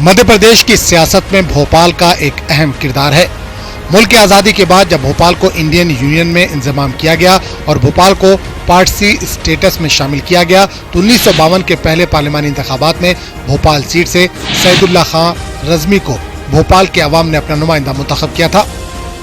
मध्य प्रदेश की सियासत में भोपाल का एक अहम किरदार है। मुल्क की आज़ादी के बाद जब भोपाल को इंडियन यूनियन में इंजमाम किया गया और भोपाल को पार्ट सी स्टेटस में शामिल किया गया तो 1952 के पहले पार्लिमानी इंतखाबात में भोपाल सीट से सैदुल्ला खां रज़मी को भोपाल के अवाम ने अपना नुमाइंदा मुंतखब किया था।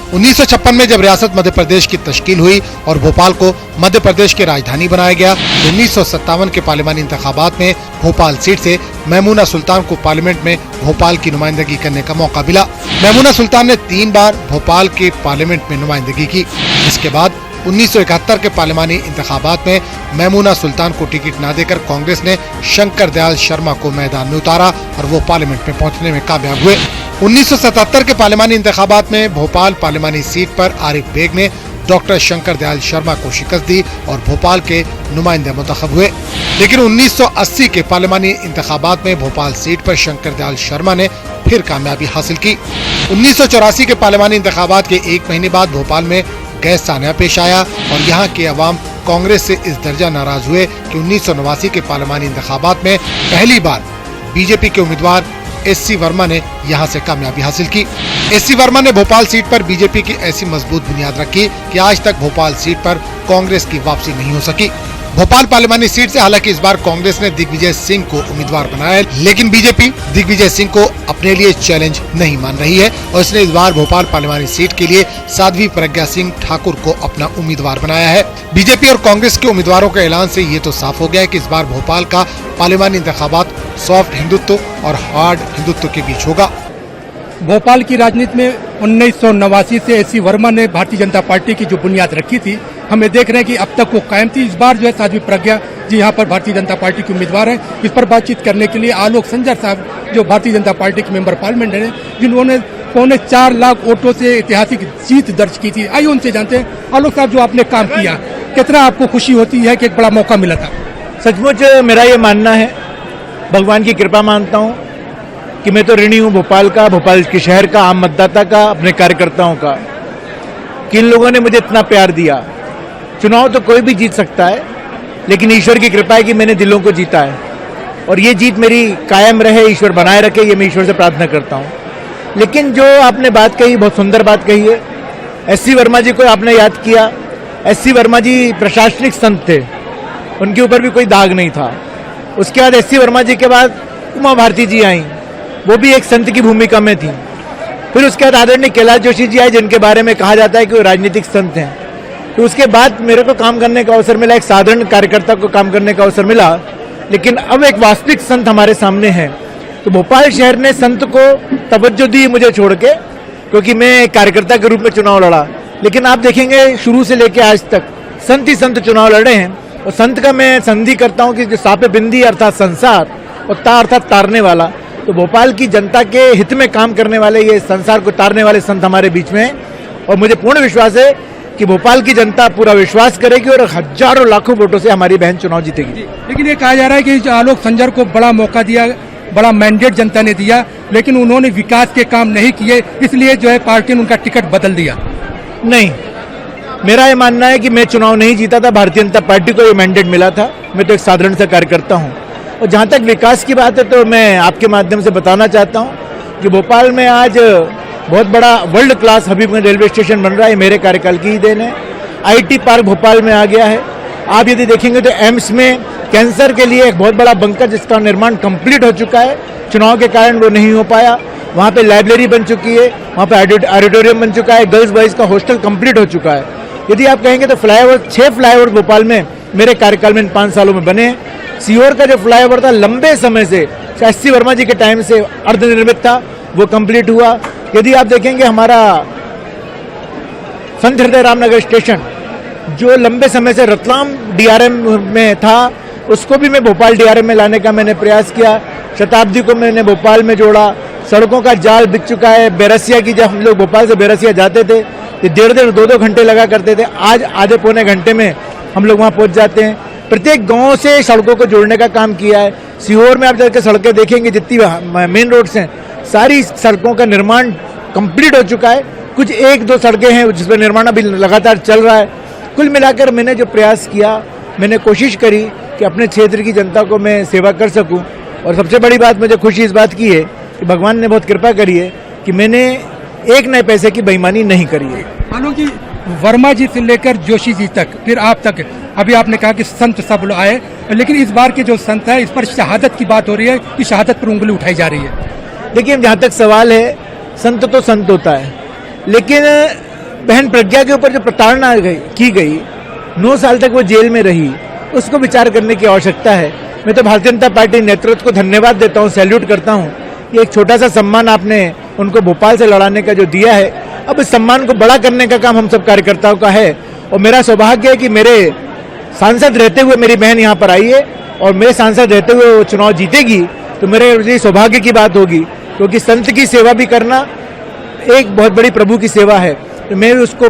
1956 में जब रियासत मध्य प्रदेश की तश्कील हुई और भोपाल को मध्य प्रदेश की राजधानी बनाया गया तो 1957 के पार्लिमानी इंतखाबात में भोपाल सीट से मैमूना सुल्तान को पार्लियामेंट में भोपाल की नुमाइंदगी करने का मौका मिला। मैमूना सुल्तान ने 3 बार भोपाल के पार्लियामेंट में नुमाइंदगी की। इसके बाद 1971 के पार्लिमानी इंतखाबात में मैमूना सुल्तान को टिकट न देकर कांग्रेस ने शंकर दयाल शर्मा को मैदान में उतारा और वो पार्लियामेंट में पहुंचने में कामयाब हुए। 1977 के पार्लिमानी इंतखाबात में भोपाल पार्लिमानी सीट पर आरिफ बेग ने डॉक्टर शंकर दयाल शर्मा को शिकस्त दी और भोपाल के नुमाइंदे मुंतखब हुए। लेकिन 1980 के पार्लिमानी इंतखाबात में भोपाल सीट पर शंकर दयाल शर्मा ने फिर कामयाबी हासिल की। 1984 के पार्लिमानी इंतखाबात के 1 महीने बाद भोपाल में गैस सानिया पेश आया और यहाँ के अवाम कांग्रेस से इस दर्जा नाराज हुए कि 1989 के पार्लिमानी इंतखाबात में पहली बार बीजेपी के उम्मीदवार एस.सी. वर्मा ने यहां से कामयाबी हासिल की। एस.सी. वर्मा ने भोपाल सीट पर बीजेपी की ऐसी मजबूत बुनियाद रखी कि आज तक भोपाल सीट पर कांग्रेस की वापसी नहीं हो सकी। भोपाल पार्लिमानी सीट से हालांकि इस बार कांग्रेस ने दिग्विजय सिंह को उम्मीदवार बनाया है, लेकिन बीजेपी दिग्विजय सिंह को अपने लिए चैलेंज नहीं मान रही है और इसने इस बार भोपाल पार्लिमानी सीट के लिए साध्वी प्रज्ञा सिंह ठाकुर को अपना उम्मीदवार बनाया है। बीजेपी और कांग्रेस के उम्मीदवारों के ऐलान से ये तो साफ हो गया है कि इस बार भोपाल का पार्लिमानी इंतखाबात सॉफ्ट हिंदुत्व और हार्ड हिंदुत्व के बीच होगा। भोपाल की राजनीति में 1989 से एस.सी. वर्मा ने भारतीय जनता पार्टी की जो बुनियाद रखी थी, हमें देख रहे हैं कि अब तक वो कायम थी। इस बार जो है साध्वी प्रज्ञा जी यहाँ पर भारतीय जनता पार्टी के उम्मीदवार हैं। इस पर बातचीत करने के लिए आलोक संजर साहब जो भारतीय जनता पार्टी के मेंबर पार्लियामेंट हैं, जिन्होंने 4.25 लाख वोटों से ऐतिहासिक जीत दर्ज की थी। आइए उनसे जानते हैं। आलोक साहब, जो आपने काम किया, कितना आपको खुशी होती है कि एक बड़ा मौका मिला था? सचमुच मेरा ये मानना है, भगवान की कृपा मानता हूँ कि मैं तो ऋणी हूँ भोपाल का, भोपाल के शहर का, आम मतदाता का, अपने कार्यकर्ताओं का, कि इन लोगों ने मुझे इतना प्यार दिया। चुनाव तो कोई भी जीत सकता है, लेकिन ईश्वर की कृपा है कि मैंने दिलों को जीता है और ये जीत मेरी कायम रहे, ईश्वर बनाए रखे, ये मैं ईश्वर से प्रार्थना करता हूँ। लेकिन जो आपने बात कही, बहुत सुंदर बात कही है। एस.सी. वर्मा जी को आपने याद किया। एस.सी. वर्मा जी प्रशासनिक संत थे, उनके ऊपर भी कोई दाग नहीं था। उसके बाद एस.सी. वर्मा जी के बाद उमा भारती जी आई, वो भी एक संत की भूमिका में थी। फिर उसके बाद आदरणीय कैलाश जोशी जी आए, जिनके बारे में कहा जाता है कि वो राजनीतिक संत हैं। तो उसके बाद मेरे को काम करने का अवसर मिला, एक साधारण कार्यकर्ता को काम करने का अवसर मिला, लेकिन अब एक वास्तविक संत हमारे सामने है। तो भोपाल शहर ने संत को तवज्जो दी मुझे छोड़ के, क्योंकि मैं एक कार्यकर्ता के रूप में चुनाव लड़ा। लेकिन आप देखेंगे शुरू से लेकर आज तक संत ही संत चुनाव लड़े हैं। और संत का मैं संधि करता हूँ कि जो सापे बिंदी अर्थात संसार और ता अर्थात तारने वाला, तो भोपाल की जनता के हित में काम करने वाले, ये संसार को तारने वाले संत हमारे बीच में हैं। और मुझे पूर्ण विश्वास है कि भोपाल की जनता पूरा विश्वास करेगी और हजारों लाखों वोटों से हमारी बहन चुनाव जीतेगी। लेकिन ये कहा जा रहा है कि आलोक संजर को बड़ा मौका दिया, बड़ा मैंडेट जनता ने दिया, लेकिन उन्होंने विकास के काम नहीं किए, इसलिए जो है पार्टी ने उनका टिकट बदल दिया। नहीं, मेरा ये मानना है कि मैं चुनाव नहीं जीता था, भारतीय जनता पार्टी को ये मैंडेट मिला था। मैं तो एक साधारण सा कार्यकर्ता हूँ। और जहाँ तक विकास की बात है, तो मैं आपके माध्यम से बताना चाहता हूँ कि भोपाल में आज बहुत बड़ा world class Habibganj railway station बन रहा है, मेरे कार्यकाल की ही देन है। IT पार्क भोपाल में आ गया है। आप यदि देखेंगे तो एम्स में कैंसर के लिए एक बहुत बड़ा बंकर, जिसका निर्माण कंप्लीट हो चुका है, चुनाव के कारण वो नहीं हो पाया। वहाँ पे लाइब्रेरी बन चुकी है, वहाँ पे ऑडिटोरियम बन चुका है, गर्ल्स बॉयज़ का हॉस्टल कंप्लीट हो चुका है। यदि आप कहेंगे तो फ्लाईओवर, 6 फ्लाईओवर भोपाल में मेरे कार्यकाल में इन 5 सालों में बने। सीहोर का जो फ्लाईओवर था लंबे समय से, एस.सी. वर्मा जी के टाइम से अर्धनिर्मित था, वो कंप्लीट हुआ। यदि आप देखेंगे हमारा संत हृदय रामनगर स्टेशन, जो लंबे समय से रतलाम DRM में था, उसको भी मैं भोपाल DRM में लाने का मैंने प्रयास किया। शताब्दी को मैंने भोपाल में जोड़ा। सड़कों का जाल बिक चुका है। बैरसिया की, जब हम लोग भोपाल से बैरसिया जाते थे तो 1.5 2 घंटे लगा करते थे, आज आधे पौने घंटे में हम लोग वहाँ पहुँच जाते हैं। प्रत्येक गांव से सड़कों को जोड़ने का काम किया है। सीहोर में आप जाकर सड़कें देखेंगे, जितनी मेन रोड्स हैं, सारी सड़कों का निर्माण कंप्लीट हो चुका है। कुछ 1-2 सड़कें हैं जिसमें निर्माण अभी लगातार चल रहा है। कुल मिलाकर मैंने जो प्रयास किया, मैंने कोशिश करी कि अपने क्षेत्र की जनता को मैं सेवा कर सकूं। और सबसे बड़ी बात मुझे खुशी इस बात की है कि भगवान ने बहुत कृपा करी है कि मैंने एक नए पैसे की बेईमानी नहीं करी है। मानो कि वर्मा जी से लेकर जोशी जी तक, फिर आप तक, अभी आपने कहा कि संत सब लोग आए, लेकिन इस बार के जो संत है, इस पर शहादत की बात हो रही है कि शहादत पर उंगली उठाई जा रही है। देखिए, जहाँ तक सवाल है, संत तो संत होता है, लेकिन बहन प्रज्ञा के ऊपर जो प्रताड़ना की गई, 9 साल तक वो जेल में रही, उसको विचार करने की आवश्यकता है। मैं तो भारतीय जनता पार्टी नेतृत्व को धन्यवाद देता हूँ, सैल्यूट करता हूँ कि एक छोटा सा सम्मान आपने उनको भोपाल से लड़ाने का जो दिया है, अब इस सम्मान को बड़ा करने का काम हम सब कार्यकर्ताओं का है। और मेरा सौभाग्य है कि मेरे सांसद रहते हुए मेरी बहन यहाँ पर आई है, और मेरे सांसद रहते हुए वो चुनाव जीतेगी, तो मेरे लिए सौभाग्य की बात होगी, क्योंकि संत की सेवा भी करना एक बहुत बड़ी प्रभु की सेवा है। तो मैं उसको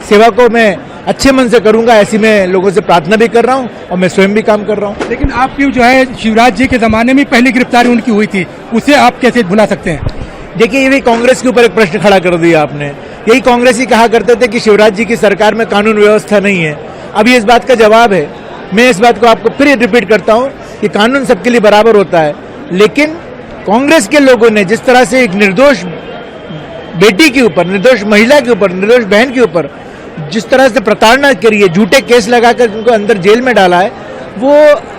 सेवा को मैं अच्छे मन से करूंगा, ऐसी मैं लोगों से प्रार्थना भी कर रहा हूं और मैं स्वयं भी काम कर रहा हूं। लेकिन आपकी जो है शिवराज जी के जमाने में पहली गिरफ्तारी उनकी हुई थी, उसे आप कैसे भुला सकते हैं? देखिए, ये भी कांग्रेस के ऊपर एक प्रश्न खड़ा कर दिया आपने। यही कांग्रेस ही कहा करते थे कि शिवराज जी की सरकार में कानून व्यवस्था नहीं है। अभी इस बात का जवाब है, मैं इस बात को आपको फिर रिपीट करता हूं कि कानून सबके लिए बराबर होता है, लेकिन कांग्रेस के लोगों ने जिस तरह से एक निर्दोष बेटी के ऊपर, निर्दोष महिला के ऊपर, निर्दोष बहन के ऊपर जिस तरह से प्रताड़ना करी है, झूठे केस लगाकर उनको अंदर जेल में डाला है, वो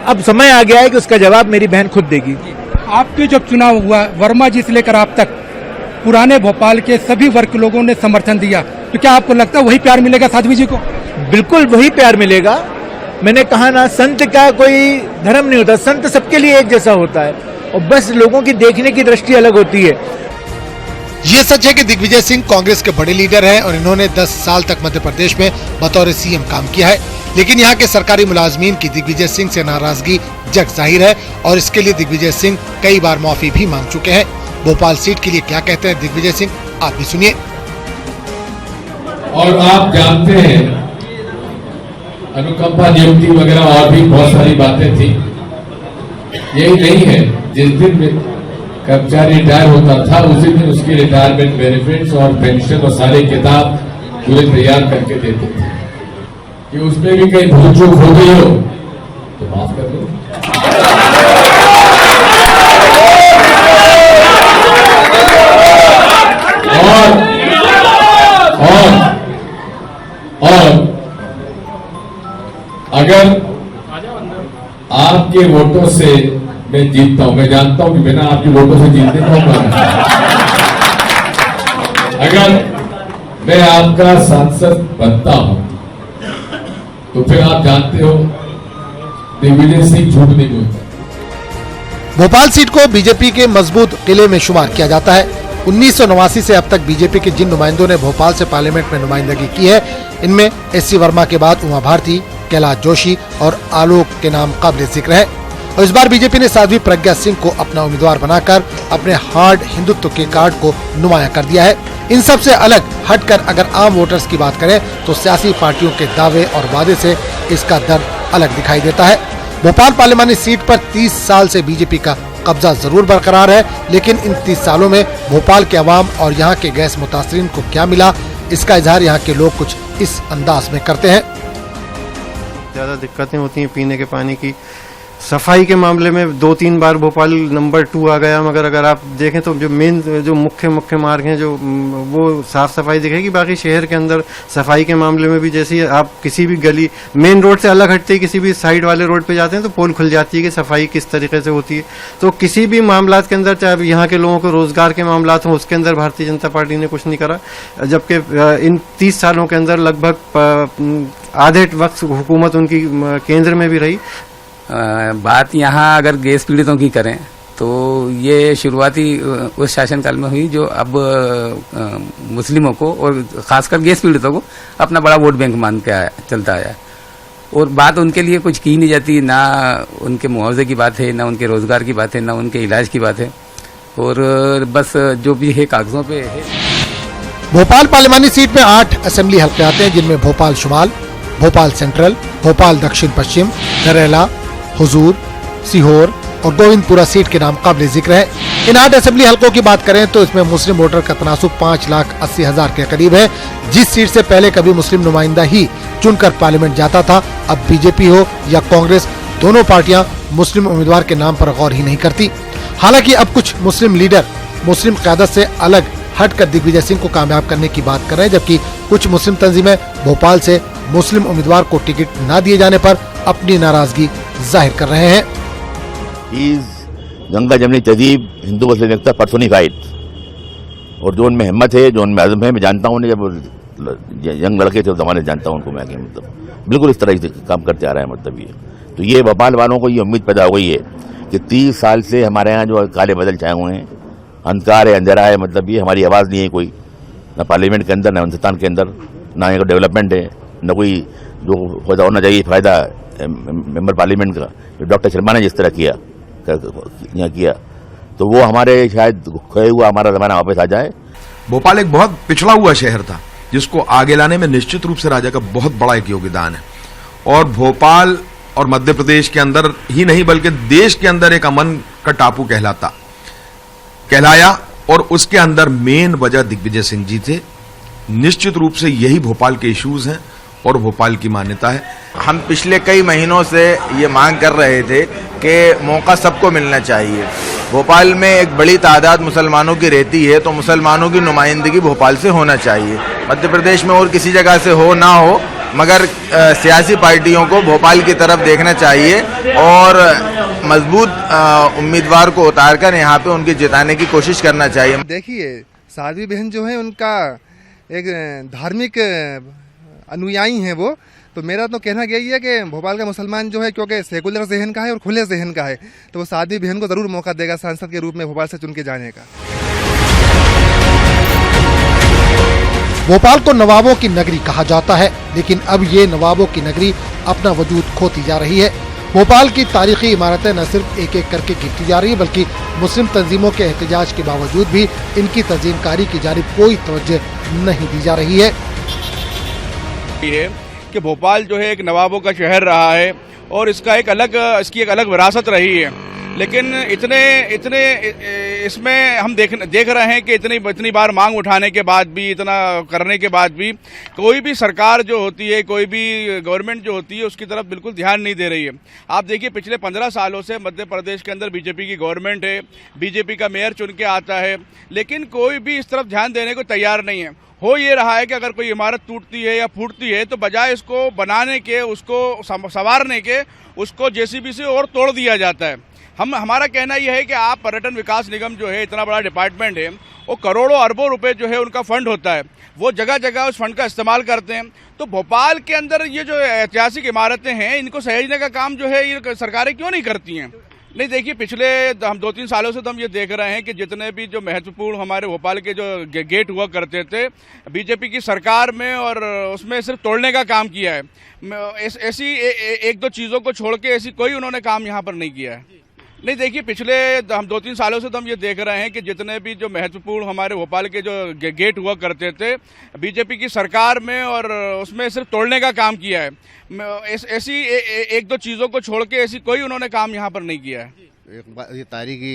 अब समय आ गया है कि उसका जवाब मेरी बहन खुद देगी। आपके जब चुनाव हुआ, वर्मा जी से लेकर आप तक पुराने भोपाल के सभी वर्ग के लोगों ने समर्थन दिया, तो क्या आपको लगता है वही प्यार मिलेगा साध्वी जी को? बिल्कुल वही प्यार मिलेगा। मैंने कहा ना, संत का कोई धर्म नहीं होता, संत सबके लिए एक जैसा होता है, और बस लोगों की देखने की दृष्टि अलग होती है। ये सच है कि दिग्विजय सिंह कांग्रेस के बड़े लीडर हैं और इन्होंने 10 साल तक मध्य प्रदेश में बतौर सीएम काम किया है, लेकिन यहाँ के सरकारी मुलाजमीन की दिग्विजय सिंह से नाराजगी जग जाहिर है और इसके लिए दिग्विजय सिंह कई बार माफी भी मांग चुके हैं। भोपाल सीट के लिए क्या कहते हैं दिग्विजय सिंह, आप भी सुनिए। और आप जानते हैं, अनुकंपा नियुक्ति वगैरह और भी बहुत सारी बातें थी। यही नहीं है, जिस दिन कर्मचारी रिटायर होता था उसी दिन उसकी रिटायरमेंट बेनिफिट्स और पेंशन और सारे किताब पूरे तैयार करके देते थे कि उसमें भी कहीं भूल चूक हो गई हो तो माफ कर दो। और अगर आपके वोटों से मैं जीतता हूं, मैं जानता हूं कि बिना आपके वोटों से जीतने को अगर मैं आपका सांसद बनता हूं तो फिर आप जानते हो दिग्विजय सिंह झूठ नहीं बोलता। भोपाल सीट को बीजेपी के मजबूत किले में शुमार किया जाता है। 1989 से अब तक बीजेपी के जिन नुमाइंदों ने भोपाल से पार्लियामेंट में नुमाइंदगी की है, इनमें एससी वर्मा के बाद उमा भारती, कैलाश जोशी और आलोक के नाम काबिल जिक्र है। और इस बार बीजेपी ने साध्वी प्रज्ञा सिंह को अपना उम्मीदवार बनाकर अपने हार्ड हिंदुत्व के कार्ड को नुमाया कर दिया है। इन सब से अलग हटकर अगर आम वोटर्स की बात करें तो सियासी पार्टियों के दावे और वादे से इसका दर्द अलग दिखाई देता है। भोपाल पार्लियामानी सीट पर 30 साल से बीजेपी का कब्जा जरूर बरकरार है, लेकिन इन 30 सालों में भोपाल के अवाम और यहाँ के गैस मुतासरीन को क्या मिला, इसका इजहार यहाँ के लोग कुछ इस अंदाज में करते हैं। ज़्यादा दिक्कतें होती हैं पीने के पानी की। सफाई के मामले में 2-3 बार भोपाल नंबर 2 आ गया, मगर अगर आप देखें तो जो मेन जो मुख्य मार्ग हैं जो वो साफ सफाई दिखेगी। बाकी शहर के अंदर सफाई के मामले में भी जैसे आप किसी भी गली मेन रोड से अलग हटते ही किसी भी साइड वाले रोड पे जाते हैं तो पोल खुल जाती है कि सफाई किस तरीके से होती है। तो किसी भी मामला के अंदर, चाहे यहाँ के लोगों को रोजगार के मामला हों, उसके अंदर भारतीय जनता पार्टी ने कुछ नहीं करा, जबकि इन 30 सालों के अंदर लगभग आधे वक्त हुकूमत उनकी केंद्र में भी रही। बात यहाँ अगर गैस पीड़ितों की करें तो ये शुरुआती उस शासनकाल में हुई जो अब मुस्लिमों को और खासकर गैस पीड़ितों को अपना बड़ा वोट बैंक मान के चलता आया है। और बात उनके लिए कुछ की नहीं जाती, ना उनके मुआवजे की बात है, ना उनके रोजगार की बात है, ना उनके इलाज की बात है, और बस जो भी है कागजों पे है। भोपाल पार्लियामानी सीट में 8 असेंबली हल्के आते हैं, जिनमें भोपाल शुमाल, भोपाल सेंट्रल, भोपाल दक्षिण पश्चिम, नरेला, हुजूर, सीहोर और गोविंदपुरा सीट के नाम काबिल जिक्र है। इन 8 असेंबली हल्कों की बात करें तो इसमें मुस्लिम वोटर का तनासुब 5,80,000 के करीब है। जिस सीट से पहले कभी मुस्लिम नुमाइंदा ही चुनकर पार्लियामेंट जाता था, अब बीजेपी हो या कांग्रेस, दोनों पार्टियां मुस्लिम उम्मीदवार के नाम पर गौर ही नहीं करती। हालांकि अब कुछ मुस्लिम लीडर मुस्लिम क़यादत से अलग हटकर दिग्विजय सिंह को कामयाब करने की बात कर रहे हैं, जबकि कुछ मुस्लिम तंजीमें भोपाल से मुस्लिम उम्मीदवार को टिकट न दिए जाने पर अपनी नाराजगी जाहिर कर रहे हैं। गंगा जमनी तहजीब हिंदू मुस्लिम एकता पर्सोनिफाइड, और जो उनमें हिम्मत है, जो उनमें अज़म है, मैं जानता हूँ, जब यंग लड़के थे उस जमाने जानता हूँ उनको मैं, मतलब बिल्कुल इस तरह से काम करते आ रहा है। मतलब ये तो ये भोपाल वालों को ये उम्मीद पैदा हो गई है कि 30 साल से हमारे यहाँ जो काले बादल छाए हुए हैं, अंधकार है, अंधेरा है, मतलब ये हमारी आवाज़ नहीं है कोई, न पार्लियामेंट के अंदर, न हिंदुस्तान के अंदर, ना यहाँ डेवलपमेंट है, न कोई जो होना चाहिए फ़ायदा मेंबर पार्लियामेंट का, जो डॉक्टर शर्मा ने जिस तरह किया यहाँ किया, तो वो हमारे शायद खोया हुआ हमारा ज़माना वापस आ जाए। भोपाल एक बहुत पिछड़ा हुआ शहर था जिसको आगे लाने में निश्चित रूप से राजा का बहुत बड़ा एक योगदान है, और भोपाल और मध्य प्रदेश के अंदर ही नहीं बल्कि देश के अंदर एक अमन का टापू कहलाया, और उसके अंदर मेन वजह दिग्विजय सिंह जी थे। निश्चित रूप से यही भोपाल के इश्यूज हैं और भोपाल की मान्यता है। हम पिछले कई महीनों से ये मांग कर रहे थे कि मौका सबको मिलना चाहिए। भोपाल में एक बड़ी तादाद मुसलमानों की रहती है, तो मुसलमानों की नुमाइंदगी भोपाल से होना चाहिए। मध्य प्रदेश में और किसी जगह से हो ना हो, मगर सियासी पार्टियों को भोपाल की तरफ देखना चाहिए और मजबूत उम्मीदवार को उतारकर यहाँ पे उनकी जिताने की कोशिश करना चाहिए। देखिए, साध्वी बहन जो है उनका एक धार्मिक अनुयायी हैं वो, तो मेरा तो कहना यही है कि भोपाल का मुसलमान जो है, क्योंकि सेकुलर जहन का है और खुले जहन का है, तो वो साध्वी बहन को जरूर मौका देगा सांसद के रूप में भोपाल से चुन के जाने का। भोपाल को नवाबों की नगरी कहा जाता है, लेकिन अब ये नवाबों की नगरी अपना वजूद खोती जा रही है। भोपाल की तारीखी इमारतें न सिर्फ एक एक करके गिरती जा रही है, बल्कि मुस्लिम तंजीमों के एहतजाज के बावजूद भी इनकी तंजीमकारी की जानिब कोई तवज्जो नहीं दी जा रही है। कि भोपाल जो है एक नवाबों का शहर रहा है और इसकी एक अलग विरासत रही है, लेकिन इतने इसमें हम देख रहे हैं कि इतनी बार मांग उठाने के बाद भी, इतना करने के बाद भी कोई भी सरकार जो होती है, कोई भी गवर्नमेंट जो होती है, उसकी तरफ बिल्कुल ध्यान नहीं दे रही है। आप देखिए, पिछले 15 सालों से मध्य प्रदेश के अंदर बीजेपी की गवर्नमेंट है, बीजेपी का मेयर चुन के आता है, लेकिन कोई भी इस तरफ ध्यान देने को तैयार नहीं है। हो ये रहा है कि अगर कोई इमारत टूटती है या फूटती है तो बजाय इसको बनाने के, उसको संवारने के, उसको जेसीबी से और तोड़ दिया जाता है। हमारा कहना यह है कि आप पर्यटन विकास निगम जो है, इतना बड़ा डिपार्टमेंट है, वो करोड़ों अरबों रुपए जो है उनका फंड होता है, वो जगह जगह उस फंड का इस्तेमाल करते हैं। तो भोपाल के अंदर ये जो ऐतिहासिक इमारतें हैं, इनको सहेजने का काम जो है ये सरकारें क्यों नहीं करती हैं? नहीं, देखिए, पिछले हम 2-3 सालों से तो हम ये देख रहे हैं कि जितने भी जो महत्वपूर्ण हमारे भोपाल के जो गेट हुआ करते थे बीजेपी की सरकार में, और उसमें सिर्फ तोड़ने का काम किया है। ऐसी एक दो चीज़ों को छोड़ के ऐसी कोई उन्होंने काम यहाँ पर नहीं किया है। नहीं, देखिए, पिछले हम 2-3 सालों से तो हम ये देख रहे हैं कि जितने भी जो महत्वपूर्ण हमारे भोपाल के जो गेट हुआ करते थे बीजेपी की सरकार में, और उसमें सिर्फ तोड़ने का काम किया है। ऐसी एक दो चीज़ों को छोड़ के ऐसी कोई उन्होंने काम यहाँ पर नहीं किया है। ये तारीखी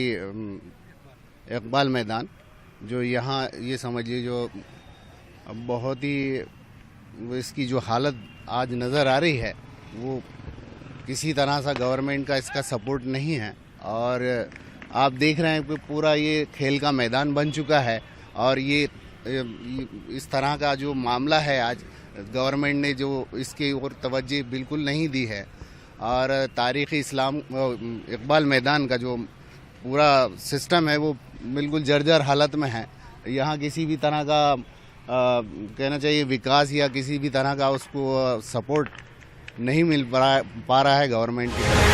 इकबाल मैदान जो यहाँ, ये समझिए, जो बहुत ही इसकी जो हालत आज नज़र आ रही है, वो किसी तरह से गवर्नमेंट का इसका सपोर्ट नहीं है, और आप देख रहे हैं कि पूरा ये खेल का मैदान बन चुका है, और ये इस तरह का जो मामला है, आज गवर्नमेंट ने जो इसके ओर तवज्जो बिल्कुल नहीं दी है, और तारीख़ी इकबाल मैदान का जो पूरा सिस्टम है वो बिल्कुल जर्जर हालत में है। यहाँ किसी भी तरह का कहना चाहिए विकास या किसी भी तरह का उसको सपोर्ट नहीं मिल पा रहा है गवर्नमेंट की तरफ।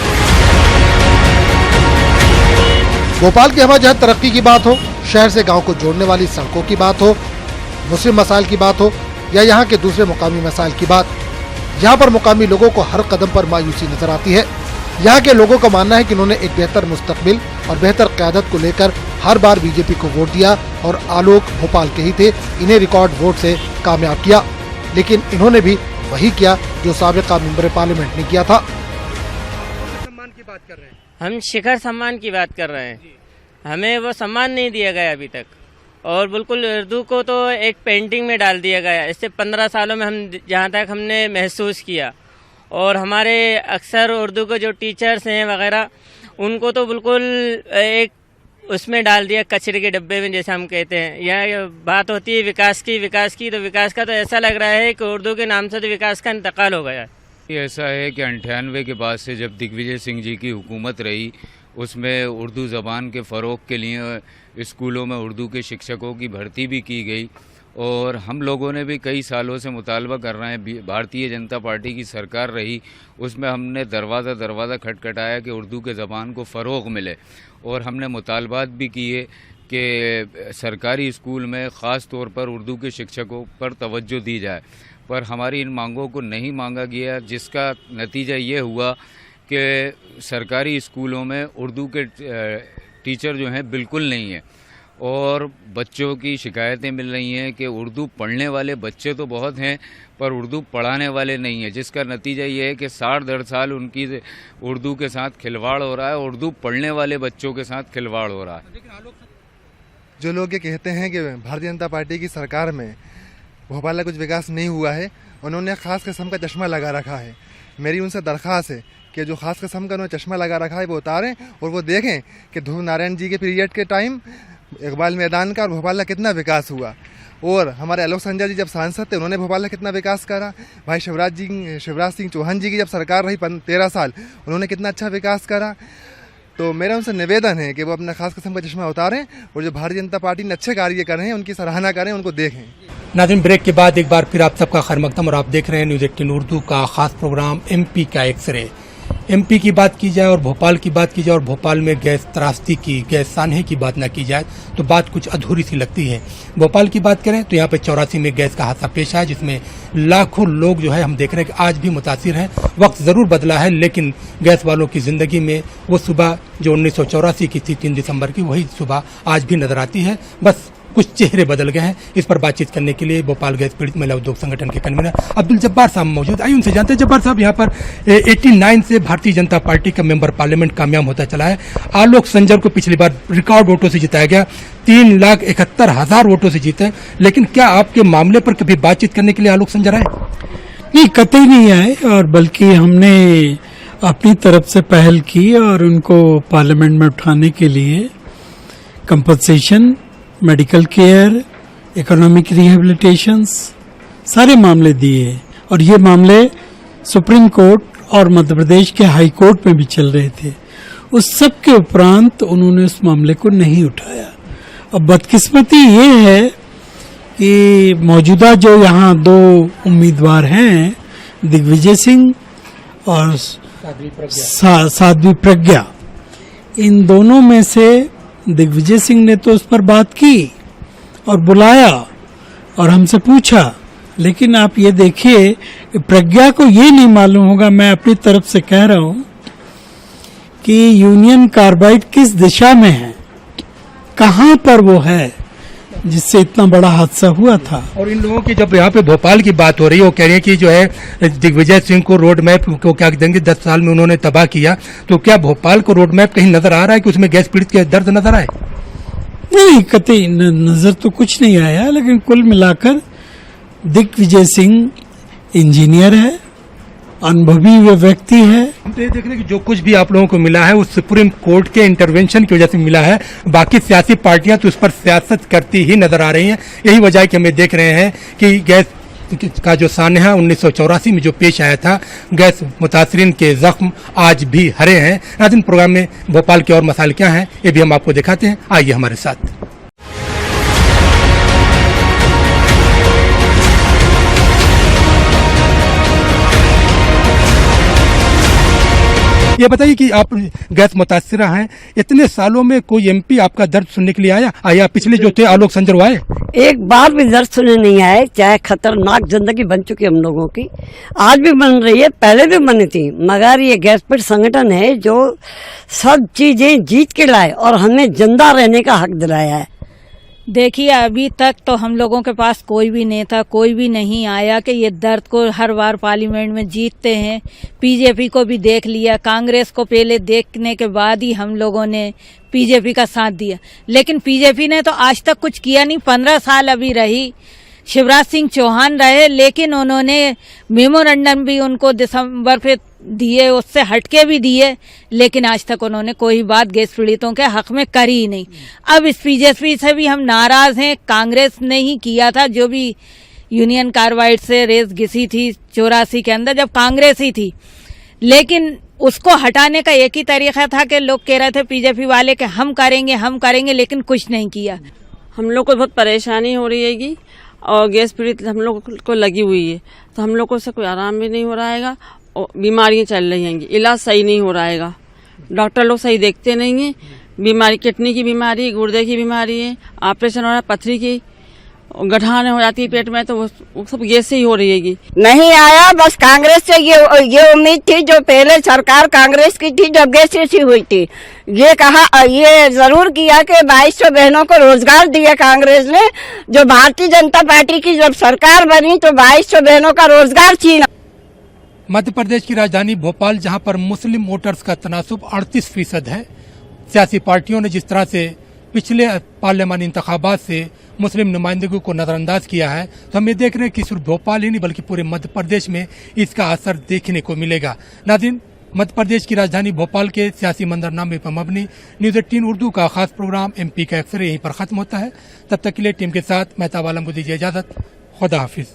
भोपाल की हवाजहत तरक्की की बात हो, शहर से गांव को जोड़ने वाली सड़कों की बात हो, मुस्लिम मसाइल की बात हो, या यहाँ के दूसरे मुकामी मसाइल की बात, यहाँ पर मुकामी लोगों को हर कदम पर मायूसी नजर आती है। यहाँ के लोगों का मानना है कि उन्होंने एक बेहतर मुस्तकबिल और बेहतर क़यादत को लेकर हर बार बीजेपी को वोट दिया, और आलोक भोपाल के ही थे, इन्हें रिकॉर्ड वोट से कामयाब किया। लेकिन इन्होंने भी वही किया जो साबिक़ा मेंबर पार्लियामेंट ने किया था। सम्मान की बात कर रहे हैं हम, शिखर सम्मान की बात कर रहे हैं। हमें वो सम्मान नहीं दिया गया अभी तक, और बिल्कुल उर्दू को तो एक पेंटिंग में डाल दिया गया। इससे 15 सालों में हम जहाँ तक हमने महसूस किया, और हमारे अक्सर उर्दू के जो टीचर्स हैं वगैरह, उनको तो बिल्कुल एक उसमें डाल दिया, कचरे के डब्बे में, जैसे हम कहते हैं। यह बात होती है विकास की तो विकास का तो ऐसा लग रहा है कि उर्दू के नाम से तो विकास का इंतकाल हो गया। ऐसा है कि 98 के बाद से जब दिग्विजय सिंह जी की हुकूमत रही, उसमें उर्दू ज़बान के फ़रोग़ के लिए स्कूलों में उर्दू के शिक्षकों की भर्ती भी की गई, और हम लोगों ने भी कई सालों से मुतालबा कर रहे हैं। भारतीय जनता पार्टी की सरकार रही, उसमें हमने दरवाज़ा खटखटाया कि उर्दू के ज़बान को फ़रोग़ मिले, और हमने मुतालबात भी किए कि सरकारी स्कूल में ख़ास तौर पर उर्दू के शिक्षकों पर तवज्जो दी जाए, पर हमारी इन मांगों को नहीं मांगा गया, जिसका नतीजा ये हुआ कि सरकारी स्कूलों में उर्दू के टीचर जो हैं बिल्कुल नहीं है, और बच्चों की शिकायतें मिल रही हैं कि उर्दू पढ़ने वाले बच्चे तो बहुत हैं पर उर्दू पढ़ाने वाले नहीं हैं, जिसका नतीजा ये है कि 60 साल उनकी उर्दू के साथ खिलवाड़ हो रहा है, उर्दू पढ़ने वाले बच्चों के साथ खिलवाड़ हो रहा है। जो लोग ये कहते हैं कि भारतीय जनता पार्टी की सरकार में भोपाल का कुछ विकास नहीं हुआ है, उन्होंने ख़ास किस्म का चश्मा लगा रखा है। मेरी उनसे दरख्वास्त है कि जो ख़ास किस्म का उन्होंने चश्मा लगा रखा है वो उतारें और वो देखें कि ध्रुव नारायण जी के पीरियड के टाइम इकबाल मैदान का और भोपाल का कितना विकास हुआ, और हमारे आलोक संजय जी जब सांसद थे उन्होंने भोपाल का कितना विकास करा। भाई शिवराज सिंह चौहान जी की जब सरकार रही 13 साल, उन्होंने कितना अच्छा विकास करा। तो मेरा उनसे निवेदन है कि वो अपना खास किस्म का चश्मा उतारें और जो भारतीय जनता पार्टी ने अच्छे कार्य कर रहे हैं उनकी सराहना करें, उनको देखें। नाज़रीन, ब्रेक के बाद एक बार फिर आप सबका खैर मकदम, और आप देख रहे हैं न्यूज़ 18 उर्दू का खास प्रोग्राम एमपी का एक्सरे। एमपी की बात की जाए और भोपाल की बात की जाए, और भोपाल में गैस त्रासदी की, गैस सान्हे की बात न की जाए तो बात कुछ अधूरी सी लगती है। भोपाल की बात करें तो यहाँ पे 84 में गैस का हादसा पेश आया, जिसमें लाखों लोग जो है हम देख रहे हैं कि आज भी मुतासिर हैं। वक्त ज़रूर बदला है, लेकिन गैस वालों की ज़िंदगी में वो सुबह जो 1984 की थी 3 दिसंबर की, वही सुबह आज भी नजर आती है। बस कुछ चेहरे बदल गए हैं। इस पर बातचीत करने के लिए भोपाल गैस पीड़ित महिला उद्योग संगठन के कन्वीनर अब्दुल जब्बार साहब मौजूद। आइए उनसे जानते हैं। जब्बार साहब, यहाँ पर 89 से भारतीय जनता पार्टी का मेंबर पार्लियामेंट कामयाब होता चला है। आलोक संजर को पिछली बार रिकॉर्ड वोटों से जिताया गया, 3,71,000 वोटों से जीते, लेकिन क्या आपके मामले पर कभी बातचीत करने के लिए आलोक संजर आए? नहीं, कतई नहीं आए, और बल्कि हमने अपनी तरफ से पहल की और उनको पार्लियामेंट में उठाने के लिए कंपनसेशन, मेडिकल केयर, इकोनॉमिक रिहेबिलिटेशंस, सारे मामले दिए, और ये मामले सुप्रीम कोर्ट और मध्य प्रदेश के हाई कोर्ट में भी चल रहे थे। उस सब के उपरांत उन्होंने उस मामले को नहीं उठाया। अब बदकिस्मती ये है कि मौजूदा जो यहाँ 2 उम्मीदवार हैं, दिग्विजय सिंह और साध्वी प्रज्ञा, इन दोनों में से दिग्विजय सिंह ने तो उस पर बात की और बुलाया और हमसे पूछा, लेकिन आप ये देखिए प्रज्ञा को ये नहीं मालूम होगा, मैं अपनी तरफ से कह रहा हूं, कि यूनियन कार्बाइड किस दिशा में है, कहां पर वो है जिससे इतना बड़ा हादसा हुआ था। और इन लोगों की जब यहाँ पे भोपाल की बात हो रही है, वो कह रहे हैं कि जो है दिग्विजय सिंह को रोड मैप को क्या देंगे, 10 साल में उन्होंने तबाह किया, तो क्या भोपाल को रोड मैप कहीं नजर आ रहा है कि उसमें गैस पीड़ित के दर्द नजर आए? नहीं, कतई नजर तो कुछ नहीं आया, लेकिन कुल मिलाकर दिग्विजय सिंह इंजीनियर है, अनुभवी वे व्यक्ति है। हम तो ये देख रहे हैं कि जो कुछ भी आप लोगों को मिला है वो सुप्रीम कोर्ट के इंटरवेंशन की वजह से मिला है। बाकी सियासी पार्टियां तो उस पर सियासत करती ही नजर आ रही हैं। यही वजह है कि हमें देख रहे हैं कि गैस का जो सान्हा 1984 में जो पेश आया था, गैस मुतासरीन के जख्म आज भी हरे हैं। नाज़रीन, प्रोग्राम में भोपाल के और मसाले क्या हैं ये भी हम आपको दिखाते हैं, आइए हमारे साथ। ये बताइए कि आप गैस मुतासिरा हैं, इतने सालों में कोई एमपी आपका दर्द सुनने के लिए आया? पिछले जो थे आलोक संजर आए? एक बार भी दर्द सुनने नहीं आए। चाहे खतरनाक जिंदगी बन चुकी हम लोगों की, आज भी बन रही है, पहले भी बनी थी, मगर ये गैस पीड़ित संगठन है जो सब चीजें जीत के लाए और हमें जिंदा रहने का हक दिलाया है। देखिए, अभी तक तो हम लोगों के पास कोई भी नेता, कोई भी नहीं आया कि ये दर्द को हर बार पार्लियामेंट में जीतते हैं। बीजेपी को भी देख लिया, कांग्रेस को पहले देखने के बाद ही हम लोगों ने बीजेपी का साथ दिया, लेकिन बीजेपी ने तो आज तक कुछ किया नहीं। 15 साल अभी रही, शिवराज सिंह चौहान रहे, लेकिन उन्होंने मेमोरेंडम भी उनको दिसंबर पे दिए, उससे हटके भी दिए, लेकिन आज तक उन्होंने कोई बात गैस पीड़ितों के हक में करी ही नहीं। अब इस बीजेपी से भी हम नाराज हैं। कांग्रेस ने ही किया था, जो भी यूनियन कार्बाइड से रेस घिसी थी 84 के अंदर, जब कांग्रेस ही थी, लेकिन उसको हटाने का एक ही तरीका था कि लोग कह रहे थे बीजेपी वाले कि हम करेंगे, लेकिन कुछ नहीं किया। हम लोग को बहुत परेशानी हो रही हैगी और गैस पीड़ित हम लोग को लगी हुई है, तो हम लोग को से कोई आराम भी नहीं हो रहा हैगा और बीमारियां चल रही हैं, इलाज सही नहीं हो रहा हैगा, डॉक्टर लोग सही देखते नहीं हैं। बीमारी किडनी की बीमारी, गुर्दे की बीमारी है, ऑपरेशन हो रहा है, पथरी की गठान हो जाती है पेट में, तो वो सब गैस से ही हो रही हैगी। नहीं आया, बस कांग्रेस से ये उम्मीद थी, जो पहले सरकार कांग्रेस की थी जब गैस सी हुई थी, ये कहा, ये जरूर किया कि 2200 बहनों को रोजगार दिया कांग्रेस ने। जो भारतीय जनता पार्टी की जब सरकार बनी तो 2200 बहनों का रोजगार छीना। मध्य प्रदेश की राजधानी भोपाल, जहां पर मुस्लिम वोटर्स का तनासुब 38% है, सियासी पार्टियों ने जिस तरह से पिछले पार्लियामानी इंतखाबात से मुस्लिम नुमाइंदगी को नजरअंदाज किया है, तो हम ये देख रहे हैं कि सिर्फ भोपाल ही नहीं बल्कि पूरे मध्य प्रदेश में इसका असर देखने को मिलेगा। नाज़रीन, मध्य प्रदेश की राजधानी भोपाल के सियासी मंजरनामे पर मबनी न्यूज़ 18 उर्दू का खास प्रोग्राम MP का एक्सरे यहीं पर खत्म होता है। तब तक के लिए टीम के साथ मेहताब आलम को दीजिए इजाजत। खुदा हाफिज।